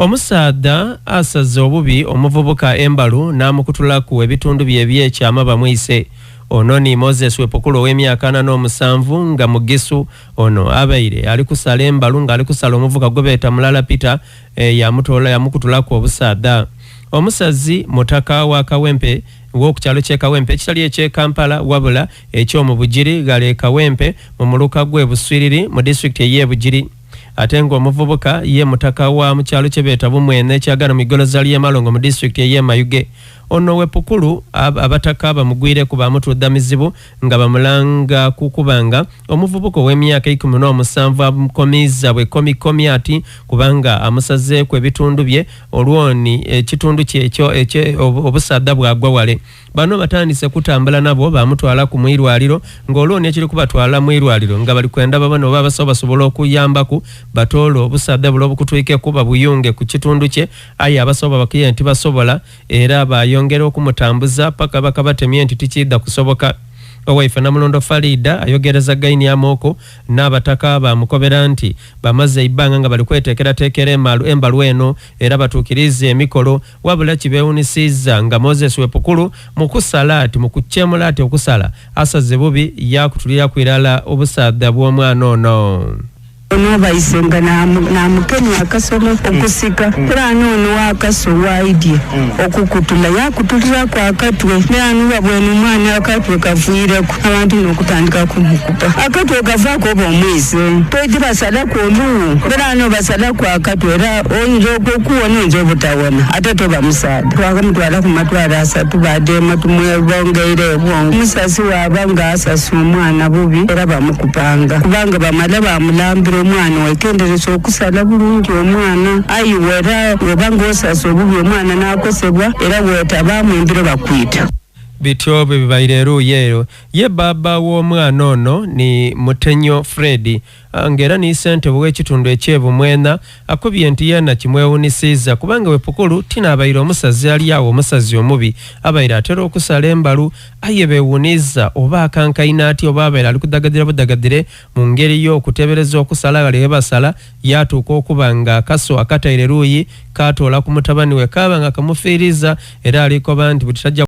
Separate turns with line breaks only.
Omusaadha asaze obubi omuvubuka embalu n'amukutulaku ebitundu bye by'ekyama bamwise. Ono ni Moses Wepukulu ow'emyaka 47 nga mugisu. Ono abaire ali kusala embalu nga ali kusala omuvubuka gwe beeta Mulala Peter yamukutulaku obusaadha. Omusazi mutaka wa Kawempe w'okukyalo ky'e Kawempe kitali eky'e Kampala wabula eky'omu Bugiri gale Kawempe mu muluka gwe Buswiriri mu district y'e Bugiri. Ate ng'omuvubuka ye mutaka wa mu kyalo kye beeta Bumwene kyagala mu igoloza ly'e Malongo mu district y'e Mayuge. Ono Wepukulu abataka bamugwire ku bamutudamizibu nga bamulanga kukubanga omuvubuka ow'emyaka 17 amukomiza bwe komi ati kubanga amusaze ku ebitundu bye olwoni ekitundu kyekyo obusaadha bwagwa wale. Bano batandise kutambula nabo bamutwala ku mwirwaliro ng'olwoni ekiri kubatwala mwirwaliro nga bali kwenda babano basobola okuyambaku batolo obusaadha bulo obukutwike kuba buyunge ku kitundu kye aye abasoba bakiyenti basobola era bayongera okumutambuza paka bakabatemye nti tikidda kusoboka. Owaife Namulondo Farida ayogereza gaini amoko n'abataka bamukobera nti bamaze ibanga nga bali kweteekerateekera embalu eno era batuukirize emikolo wabula kibeewunisiza nga Moses Wepukulu mu kusala ati mu kukyemula ati okusala asaze bubi yakutulira kwirala obusaadha bw'omwana ono.
Ono bayisenga namukenya akasomo okusika kurano ono wakaso waidye okukutula yakutulira kwa akatwe nanu babwenu mwana akatwe kavuireko abantu nokutandika kumukupa akatwe kavako bomwise toje basala ko lu kurano basala kwa akatwe ra onjo kokuona nje butawona atato bamusada twakamutwala kumatwala asatu bade matumwe bongeire bongo musasi wabanga asasi umwana bubi era bamukupanga kubanga bamala bamulambira omwana wekendereza okusala bulungi omwana ayiwera webanga osasa obubi omwana n'akosebwa era wetaba embiro bakwita.
Bityo bibaire ruyeero ye baba w'omwana ono ni Mutenyo Fred ngera ni sente bw'ekitundu ekyebumwena akubye nti yena kimwewunisiza kubanga Wepukulu tina abaire omusazi ali awo omusazi omubi abaire atera okusala embalu aye beewuniza oba akankaina ati oba abaire ali kudagadira budagadire mu ngeri y'okutebereza okusala gali basala yatuuka okuba nga akaso akataire ruuyi katoola ku mutabani we kaba nga kamufiiriza era aliko banti butajja